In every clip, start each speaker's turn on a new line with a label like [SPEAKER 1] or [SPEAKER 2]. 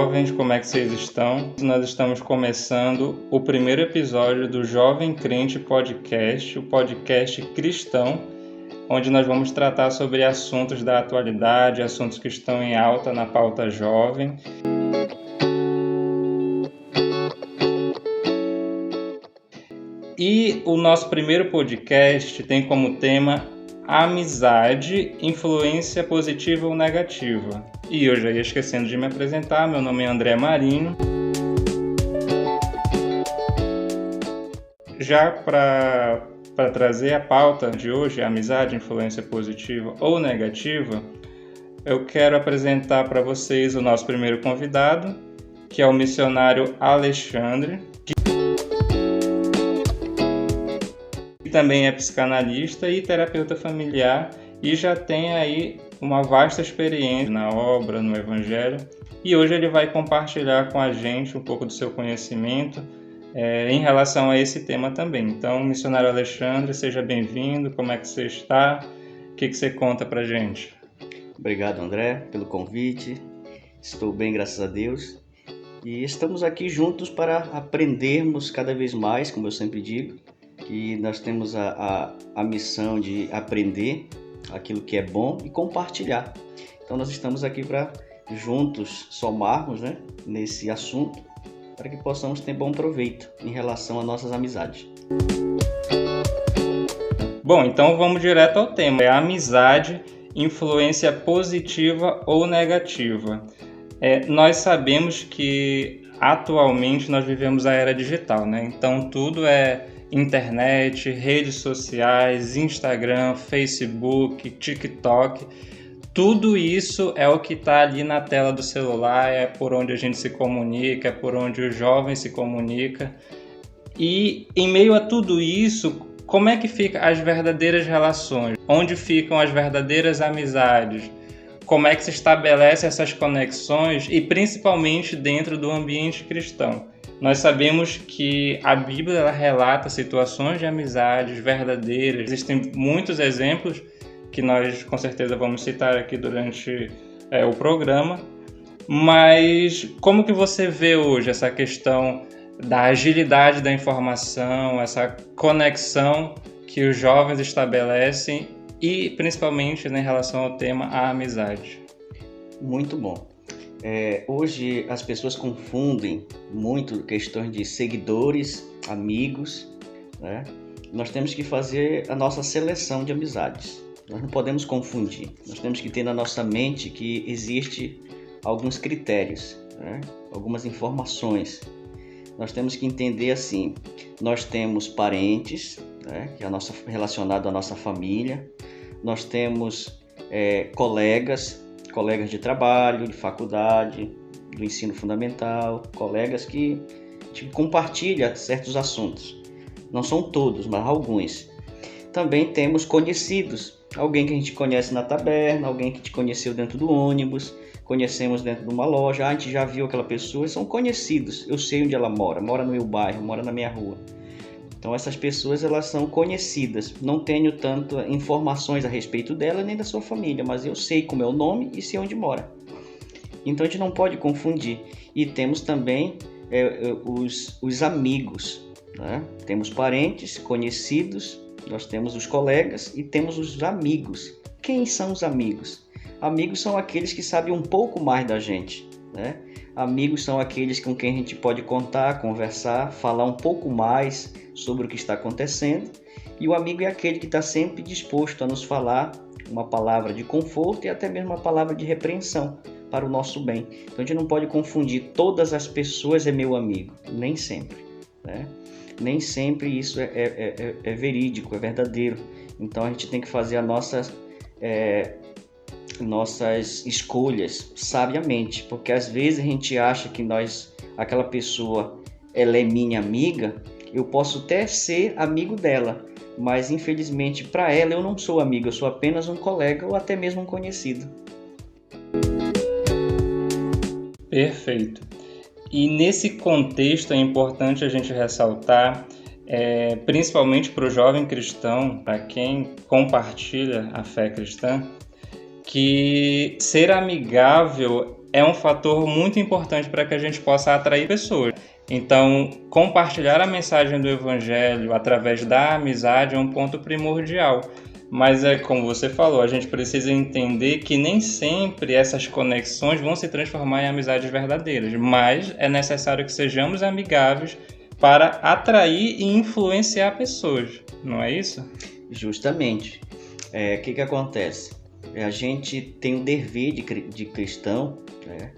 [SPEAKER 1] jovens, como é que vocês estão? Nós estamos começando o primeiro episódio do Jovem Crente Podcast, o podcast cristão, onde nós vamos tratar sobre assuntos da atualidade, assuntos que estão em alta na pauta jovem. E o nosso primeiro podcast tem como tema amizade, influência positiva ou negativa. E eu já ia esquecendo de me apresentar, meu nome é André Marinho. Já para trazer a pauta de hoje, amizade, influência positiva ou negativa, eu quero apresentar para vocês o nosso primeiro convidado, que é o missionário Alexandre, que também é psicanalista e terapeuta familiar e já tem aí uma vasta experiência na obra, no Evangelho, e hoje ele vai compartilhar com a gente um pouco do seu conhecimento em relação a esse tema também. Então, missionário Alexandre, seja bem-vindo, como é que você está? O que você conta pra gente?
[SPEAKER 2] Obrigado, André, pelo convite. Estou bem, graças a Deus. E estamos aqui juntos para aprendermos cada vez mais, como eu sempre digo, que nós temos a missão de aprender aquilo que é bom e compartilhar. Então nós estamos aqui para juntos somarmos, nesse assunto, para que possamos ter bom proveito em relação às nossas amizades.
[SPEAKER 1] Bom, então vamos direto ao tema. É a amizade, influência positiva ou negativa. Nós sabemos que atualmente nós vivemos a era digital, Então tudo é internet, redes sociais, Instagram, Facebook, TikTok, tudo isso é o que está ali na tela do celular, é por onde a gente se comunica, é por onde o jovem se comunica. E em meio a tudo isso, como é que ficam as verdadeiras relações? Onde ficam as verdadeiras amizades? Como é que se estabelecem essas conexões e principalmente dentro do ambiente cristão? Nós sabemos que a Bíblia ela relata situações de amizades verdadeiras. Existem muitos exemplos que nós com certeza vamos citar aqui durante o programa. Mas como que você vê hoje essa questão da agilidade da informação, essa conexão que os jovens estabelecem e principalmente em relação ao tema a amizade?
[SPEAKER 2] Muito bom. Hoje as pessoas confundem muito questões de seguidores, amigos, Nós temos que fazer a nossa seleção de amizades. Nós não podemos confundir. Nós temos que ter na nossa mente que existe alguns critérios, algumas informações. Nós temos que entender assim, nós temos parentes, que é relacionado à nossa família. Nós temos colegas de trabalho, de faculdade, do ensino fundamental, colegas que compartilham certos assuntos. Não são todos, mas alguns. Também temos conhecidos, alguém que a gente conhece na taberna, alguém que te conheceu dentro do ônibus, conhecemos dentro de uma loja, a gente já viu aquela pessoa, são conhecidos, eu sei onde ela mora no meu bairro, mora na minha rua. Então essas pessoas elas são conhecidas, não tenho tantas informações a respeito dela nem da sua família, mas eu sei como é o nome e sei onde mora. Então a gente não pode confundir. E temos também os amigos, Temos parentes, conhecidos, nós temos os colegas e temos os amigos. Quem são os amigos? Amigos são aqueles que sabem um pouco mais da gente, Amigos são aqueles com quem a gente pode contar, conversar, falar um pouco mais sobre o que está acontecendo. E o amigo é aquele que está sempre disposto a nos falar uma palavra de conforto e até mesmo uma palavra de repreensão para o nosso bem. Então a gente não pode confundir todas as pessoas é meu amigo, nem sempre. Nem sempre isso é verídico, é verdadeiro. Então a gente tem que fazer as nossas escolhas sabiamente, porque às vezes a gente acha que aquela pessoa ela é minha amiga, eu posso até ser amigo dela, mas infelizmente para ela eu não sou amigo, eu sou apenas um colega ou até mesmo um conhecido.
[SPEAKER 1] Perfeito. E nesse contexto é importante a gente ressaltar, principalmente para o jovem cristão, para quem compartilha a fé cristã, que ser amigável é um fator muito importante para que a gente possa atrair pessoas. Então, compartilhar a mensagem do Evangelho através da amizade é um ponto primordial. Mas é como você falou, a gente precisa entender que nem sempre essas conexões vão se transformar em amizades verdadeiras, mas é necessário que sejamos amigáveis para atrair e influenciar pessoas, não é isso?
[SPEAKER 2] Justamente. O que acontece? A gente tem o dever de cristão, né?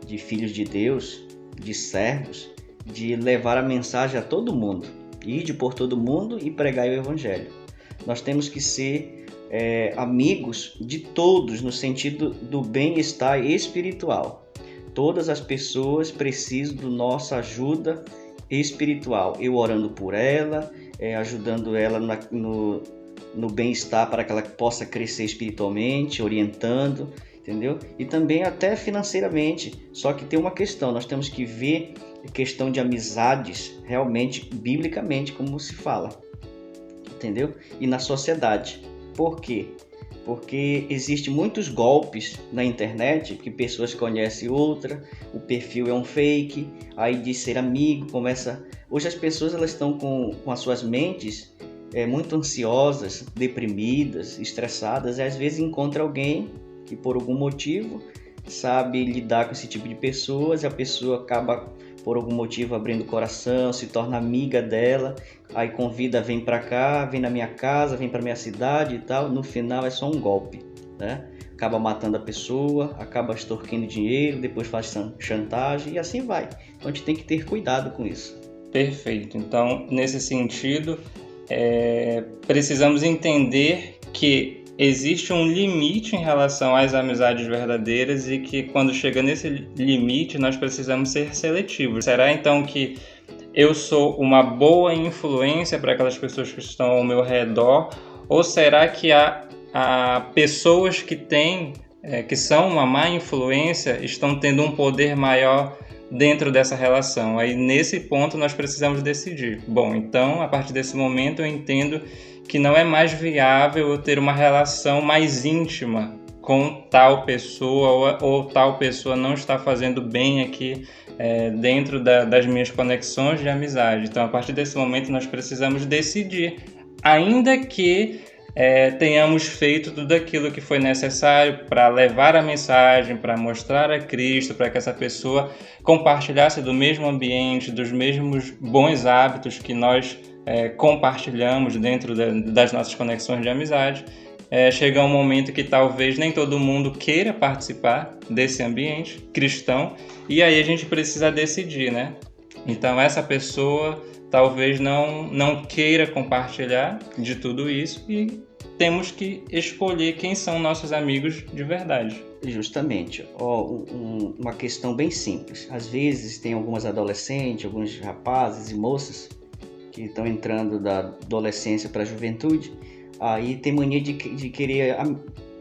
[SPEAKER 2] De filhos de Deus, de servos, de levar a mensagem a todo mundo, ir por todo mundo e pregar o Evangelho. Nós temos que ser amigos de todos no sentido do bem-estar espiritual. Todas as pessoas precisam da nossa ajuda espiritual. Eu orando por ela, ajudando ela no bem-estar para que ela possa crescer espiritualmente, orientando, entendeu? E também até financeiramente. Só que tem uma questão, nós temos que ver a questão de amizades realmente, biblicamente, como se fala, entendeu? E na sociedade. Por quê? Porque existem muitos golpes na internet que pessoas conhecem outra, o perfil é um fake, aí diz ser amigo, começa... Hoje as pessoas elas estão com as suas mentes muito ansiosas, deprimidas, estressadas, e às vezes encontra alguém que por algum motivo sabe lidar com esse tipo de pessoas, e a pessoa acaba por algum motivo abrindo o coração, se torna amiga dela, aí convida, vem para cá, vem na minha casa, vem para minha cidade e tal, no final é só um golpe, né? Acaba matando a pessoa, acaba extorquindo dinheiro, depois faz chantagem e assim vai. Então a gente tem que ter cuidado com isso.
[SPEAKER 1] Perfeito. Então, nesse sentido, precisamos entender que existe um limite em relação às amizades verdadeiras e que quando chega nesse limite nós precisamos ser seletivos. Será então que eu sou uma boa influência para aquelas pessoas que estão ao meu redor, ou será que há pessoas que são uma má influência, estão tendo um poder maior dentro dessa relação? Aí nesse ponto nós precisamos decidir. Bom, então a partir desse momento eu entendo que não é mais viável eu ter uma relação mais íntima com tal pessoa ou tal pessoa não está fazendo bem aqui dentro das minhas conexões de amizade. Então a partir desse momento nós precisamos decidir, ainda que tenhamos feito tudo aquilo que foi necessário para levar a mensagem, para mostrar a Cristo, para que essa pessoa compartilhasse do mesmo ambiente, dos mesmos bons hábitos que nós compartilhamos dentro das nossas conexões de amizade. Chega um momento que talvez nem todo mundo queira participar desse ambiente cristão, e aí a gente precisa decidir, né? Então essa pessoa talvez não queira compartilhar de tudo isso e temos que escolher quem são nossos amigos de verdade.
[SPEAKER 2] Justamente. Uma questão bem simples. Às vezes tem algumas adolescentes, alguns rapazes e moças que estão entrando da adolescência para a juventude, aí tem mania de querer,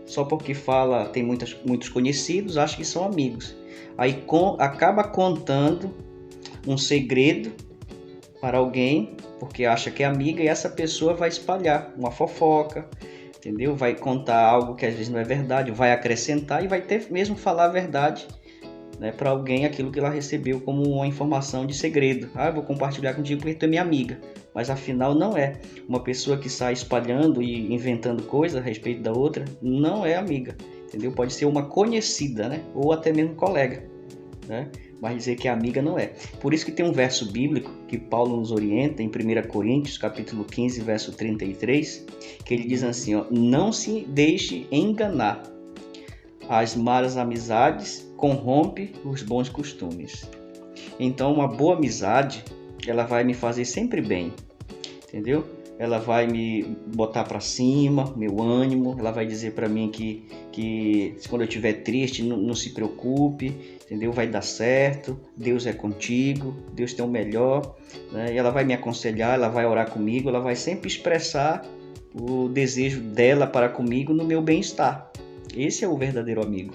[SPEAKER 2] só porque fala, tem muitos conhecidos, acha que são amigos. Aí acaba contando um segredo para alguém, porque acha que é amiga, e essa pessoa vai espalhar uma fofoca, entendeu? Vai contar algo que às vezes não é verdade, vai acrescentar e vai ter mesmo falar a verdade, né, para alguém, aquilo que ela recebeu como uma informação de segredo. Eu vou compartilhar contigo porque tu é minha amiga. Mas afinal não é. Uma pessoa que sai espalhando e inventando coisas a respeito da outra não é amiga, entendeu? Pode ser uma conhecida, né? Ou até mesmo colega, né? Mas dizer que é amiga não é. Por isso que tem um verso bíblico que Paulo nos orienta em 1 Coríntios, capítulo 15, verso 33, que ele diz assim, não se deixe enganar. As más amizades corrompem os bons costumes. Então, uma boa amizade, ela vai me fazer sempre bem, entendeu? Ela vai me botar para cima, meu ânimo, ela vai dizer para mim que quando eu estiver triste, não se preocupe, entendeu? Vai dar certo, Deus é contigo, Deus tem o melhor, né? E ela vai me aconselhar, ela vai orar comigo, ela vai sempre expressar o desejo dela para comigo no meu bem-estar. Esse é o verdadeiro amigo.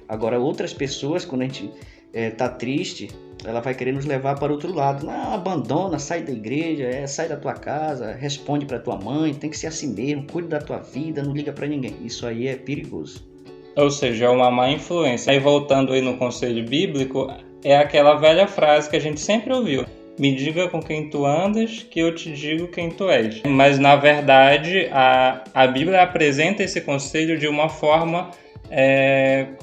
[SPEAKER 2] Agora, outras pessoas, quando a gente está triste, ela vai querer nos levar para outro lado. Não, abandona, sai da igreja, sai da tua casa, responde para tua mãe, tem que ser assim mesmo, cuida da tua vida, não liga para ninguém. Isso aí é perigoso.
[SPEAKER 1] Ou seja, é uma má influência. Aí voltando aí no conselho bíblico, é aquela velha frase que a gente sempre ouviu: me diga com quem tu andas, que eu te digo quem tu és. Mas, na verdade, a Bíblia apresenta esse conselho de uma forma,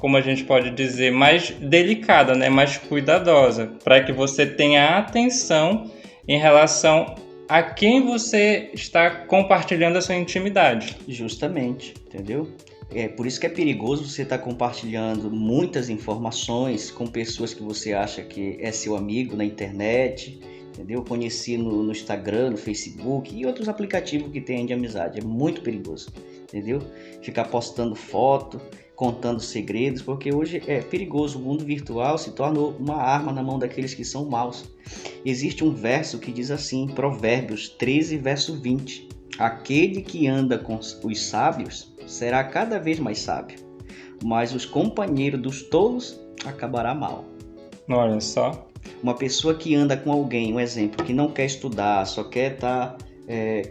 [SPEAKER 1] como a gente pode dizer, mais delicada, né? Mais cuidadosa, para que você tenha atenção em relação a quem você está compartilhando a sua intimidade.
[SPEAKER 2] Justamente, entendeu? É por isso que é perigoso você estar compartilhando muitas informações com pessoas que você acha que é seu amigo na internet, entendeu? Conheci no Instagram, no Facebook e outros aplicativos que tem de amizade. É muito perigoso, entendeu? Ficar postando foto, contando segredos, porque hoje é perigoso. O mundo virtual se torna uma arma na mão daqueles que são maus. Existe um verso que diz assim, Provérbios 13, verso 20. Aquele que anda com os sábios será cada vez mais sábio, mas os companheiros dos tolos acabará mal.
[SPEAKER 1] Olha só.
[SPEAKER 2] Uma pessoa que anda com alguém, um exemplo, que não quer estudar, só quer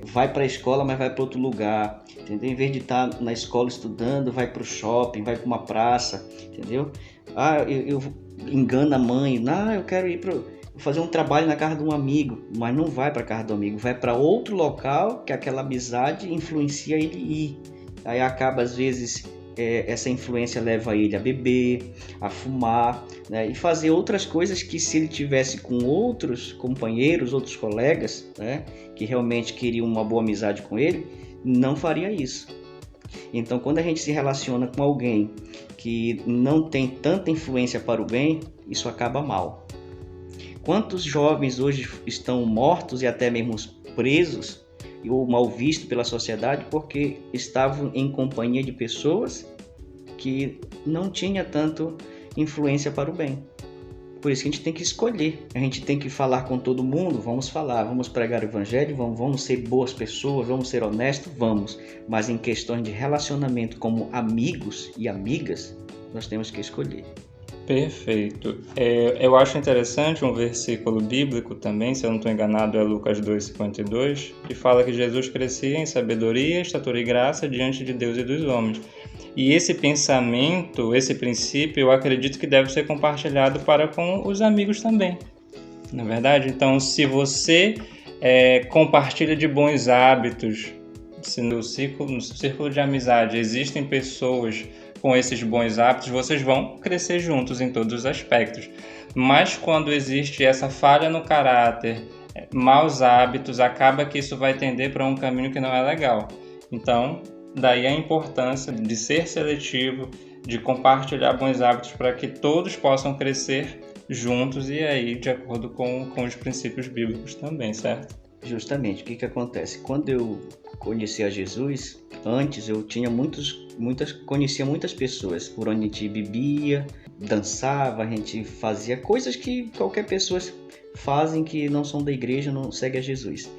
[SPEAKER 2] vai para a escola, mas vai para outro lugar, entendeu? Em vez de estar na escola estudando, vai para o shopping, vai para uma praça, entendeu? Eu engano a mãe, eu quero ir fazer um trabalho na casa de um amigo, mas não vai para a casa do amigo, vai para outro local que aquela amizade influencia ele ir. Aí acaba, às vezes, essa influência leva ele a beber, a fumar, né? E fazer outras coisas que, se ele tivesse com outros companheiros, outros colegas, né, que realmente queriam uma boa amizade com ele, não faria isso. Então, quando a gente se relaciona com alguém que não tem tanta influência para o bem, isso acaba mal. Quantos jovens hoje estão mortos e até mesmo presos ou mal vistos pela sociedade porque estavam em companhia de pessoas que não tinham tanto influência para o bem. Por isso que a gente tem que escolher, a gente tem que falar com todo mundo, vamos pregar o evangelho, vamos ser boas pessoas, vamos ser honestos, mas em questões de relacionamento como amigos e amigas, nós temos que escolher.
[SPEAKER 1] Perfeito. Eu acho interessante um versículo bíblico também, se eu não estou enganado, é Lucas 2,52, que fala que Jesus crescia em sabedoria, estatura e graça diante de Deus e dos homens. E esse pensamento, esse princípio, eu acredito que deve ser compartilhado para com os amigos também. Não é verdade? Então, se você compartilha de bons hábitos, se no círculo de amizade existem pessoas com esses bons hábitos, vocês vão crescer juntos em todos os aspectos. Mas quando existe essa falha no caráter, maus hábitos, acaba que isso vai tender para um caminho que não é legal. Então, daí a importância de ser seletivo, de compartilhar bons hábitos para que todos possam crescer juntos e aí de acordo com os princípios bíblicos também, certo?
[SPEAKER 2] Justamente, o que acontece? Quando eu conheci a Jesus, antes eu tinha conhecia muitas pessoas, por onde a gente bebia, dançava, a gente fazia coisas que qualquer pessoa fazem que não são da igreja, não seguem a Jesus.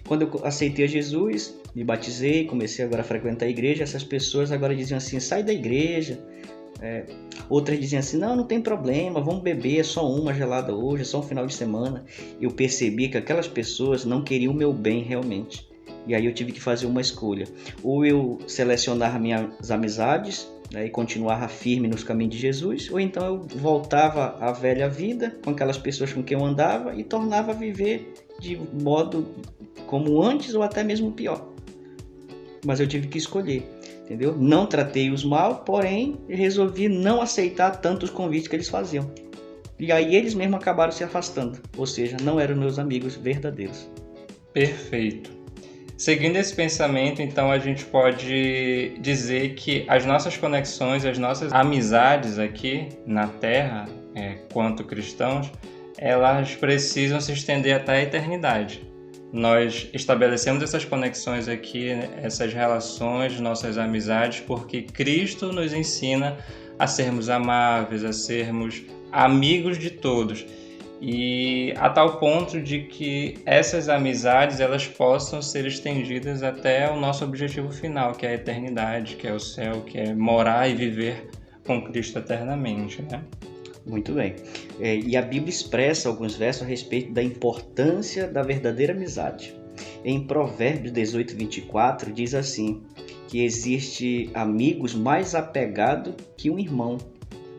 [SPEAKER 2] Quando eu aceitei a Jesus, me batizei, comecei agora a frequentar a igreja, essas pessoas agora diziam assim, sai da igreja. Outras diziam assim, não tem problema, vamos beber, é só uma gelada hoje, é só um final de semana. Eu percebi que aquelas pessoas não queriam o meu bem realmente. E aí eu tive que fazer uma escolha. Ou eu selecionar minhas amizades, né, e continuar firme nos caminhos de Jesus, ou então eu voltava à velha vida com aquelas pessoas com quem eu andava e tornava a viver de modo como antes ou até mesmo pior. Mas eu tive que escolher. Entendeu? Não tratei-os mal, porém resolvi não aceitar tantos convites que eles faziam. E aí eles mesmos acabaram se afastando, ou seja, não eram meus amigos verdadeiros.
[SPEAKER 1] Perfeito. Seguindo esse pensamento, então a gente pode dizer que as nossas conexões, as nossas amizades aqui na Terra, quanto cristãos, elas precisam se estender até a eternidade. Nós estabelecemos essas conexões aqui, essas relações, nossas amizades, porque Cristo nos ensina a sermos amáveis, a sermos amigos de todos. E a tal ponto de que essas amizades elas possam ser estendidas até o nosso objetivo final, que é a eternidade, que é o céu, que é morar e viver com Cristo eternamente, né?
[SPEAKER 2] Muito bem. E a Bíblia expressa alguns versos a respeito da importância da verdadeira amizade. Em Provérbios 18:24 diz assim, que existe amigos mais apegados que um irmão.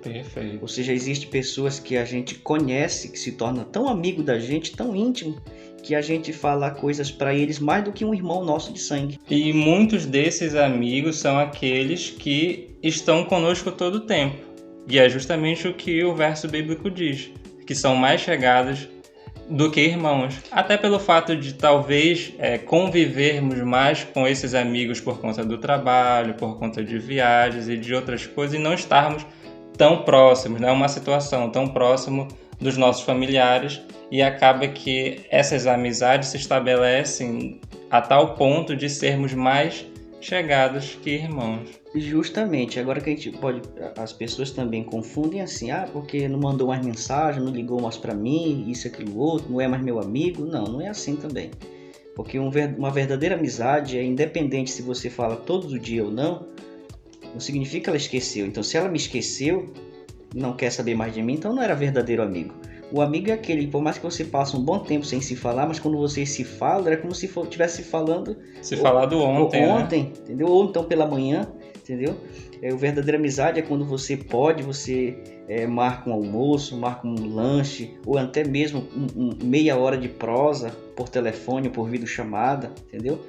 [SPEAKER 1] Perfeito.
[SPEAKER 2] Ou seja, existem pessoas que a gente conhece, que se torna tão amigo da gente, tão íntimo, que a gente fala coisas para eles mais do que um irmão nosso de sangue.
[SPEAKER 1] E muitos desses amigos são aqueles que estão conosco todo o tempo. E é justamente o que o verso bíblico diz, que são mais chegados do que irmãos. Até pelo fato de talvez convivermos mais com esses amigos por conta do trabalho, por conta de viagens e de outras coisas, e não estarmos tão próximos, né? Uma situação tão próximo dos nossos familiares, e acaba que essas amizades se estabelecem a tal ponto de sermos mais chegados que irmãos.
[SPEAKER 2] Justamente, agora que as pessoas também confundem assim, porque não mandou mais mensagem, não ligou mais para mim, isso, aquilo, outro, não é mais meu amigo. Não é assim também. Porque uma verdadeira amizade é independente se você fala todo dia ou não significa que ela esqueceu. Então, se ela me esqueceu, não quer saber mais de mim, então não era verdadeiro amigo. O amigo é aquele, por mais que você passe um bom tempo sem se falar, mas quando vocês se falam, era como se estivesse falando...
[SPEAKER 1] falado ontem, né?
[SPEAKER 2] Entendeu? Ou então pela manhã, entendeu? O verdadeira amizade é quando você marca um almoço, marca um lanche, ou até mesmo meia hora de prosa por telefone ou por videochamada, entendeu?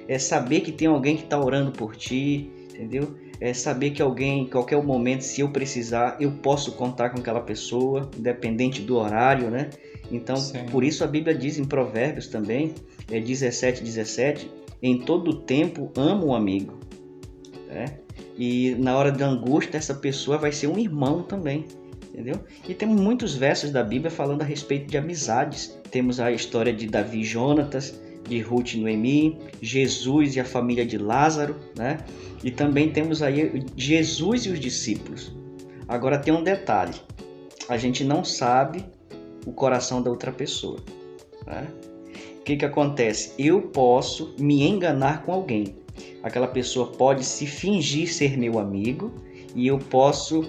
[SPEAKER 2] É saber que tem alguém que está orando por ti, entendeu? É saber que alguém, em qualquer momento, se eu precisar, eu posso contar com aquela pessoa, independente do horário, né? Então, sim. Por isso a Bíblia diz em Provérbios também, 17:17, em todo tempo ama um amigo. Né? E na hora da angústia, essa pessoa vai ser um irmão também, entendeu? E temos muitos versos da Bíblia falando a respeito de amizades. Temos a história de Davi e Jonatas, de Ruth e Noemi, Jesus e a família de Lázaro, né? E também temos aí Jesus e os discípulos. Agora tem um detalhe, a gente não sabe o coração da outra pessoa, né? O que acontece? Eu posso me enganar com alguém, aquela pessoa pode se fingir ser meu amigo e eu posso,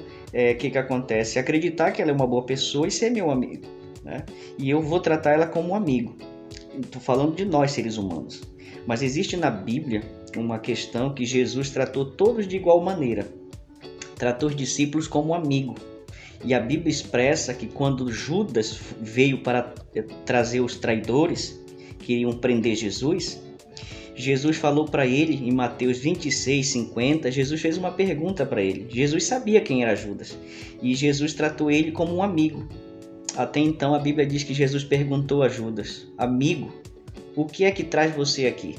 [SPEAKER 2] que acontece? Acreditar que ela é uma boa pessoa e ser meu amigo, né? E eu vou tratar ela como um amigo. Estou falando de nós, seres humanos. Mas existe na Bíblia uma questão que Jesus tratou todos de igual maneira. Tratou os discípulos como amigo. E a Bíblia expressa que quando Judas veio para trazer os traidores, que iriam prender Jesus, Jesus falou para ele, em Mateus 26:50, Jesus fez uma pergunta para ele. Jesus sabia quem era Judas. E Jesus tratou ele como um amigo. Até então a Bíblia diz que Jesus perguntou a Judas, amigo, o que é que traz você aqui?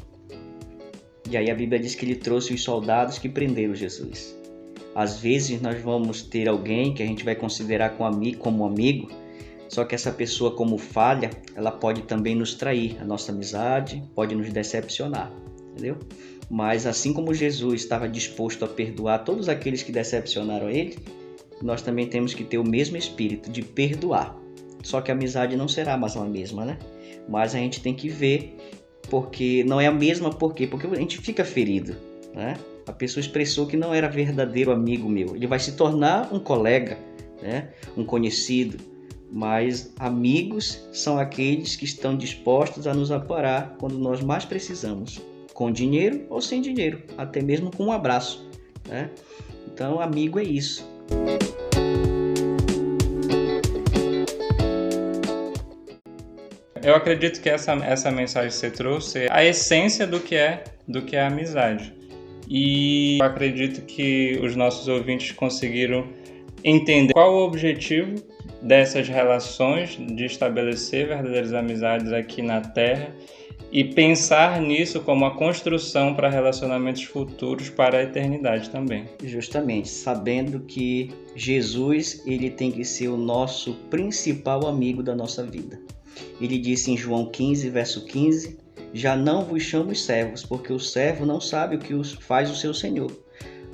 [SPEAKER 2] E aí a Bíblia diz que ele trouxe os soldados que prenderam Jesus. Às vezes nós vamos ter alguém que a gente vai considerar como amigo, só que essa pessoa, como falha, ela pode também nos trair, a nossa amizade pode nos decepcionar, entendeu? Mas assim como Jesus estava disposto a perdoar todos aqueles que decepcionaram ele, nós também temos que ter o mesmo espírito de perdoar. Só que a amizade não será mais a mesma, né? Mas a gente tem que ver, porque não é a mesma, porque a gente fica ferido, né? A pessoa expressou que não era verdadeiro amigo meu. Ele vai se tornar um colega, né? Um conhecido. Mas amigos são aqueles que estão dispostos a nos amparar quando nós mais precisamos, com dinheiro ou sem dinheiro, até mesmo com um abraço, né? Então, amigo é isso.
[SPEAKER 1] Eu acredito que essa mensagem que você trouxe é a essência do que é a amizade. E eu acredito que os nossos ouvintes conseguiram entender qual o objetivo dessas relações de estabelecer verdadeiras amizades aqui na Terra e pensar nisso como a construção para relacionamentos futuros para a eternidade também.
[SPEAKER 2] Justamente, sabendo que Jesus ele tem que ser o nosso principal amigo da nossa vida. Ele disse em João 15, verso 15, já não vos chamo servos, porque o servo não sabe o que faz o seu senhor,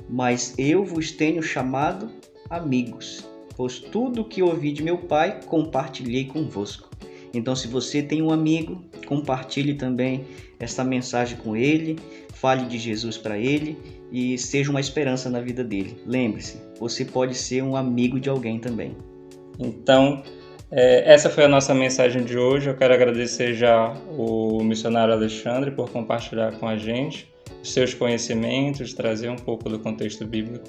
[SPEAKER 2] mas eu vos tenho chamado amigos, pois tudo o que ouvi de meu Pai compartilhei convosco. Então, se você tem um amigo, compartilhe também essa mensagem com ele, fale de Jesus para ele e seja uma esperança na vida dele. Lembre-se, você pode ser um amigo de alguém também.
[SPEAKER 1] Então, Essa foi a nossa mensagem de hoje. Eu quero agradecer já o missionário Alexandre por compartilhar com a gente os seus conhecimentos, trazer um pouco do contexto bíblico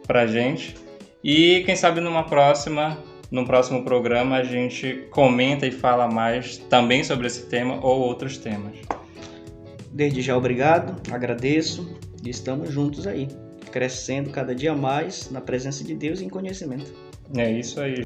[SPEAKER 1] para a gente. E quem sabe num próximo programa a gente comenta e fala mais também sobre esse tema ou outros temas.
[SPEAKER 2] Desde já, obrigado, agradeço e estamos juntos aí, crescendo cada dia mais na presença de Deus e em conhecimento.
[SPEAKER 1] É isso aí.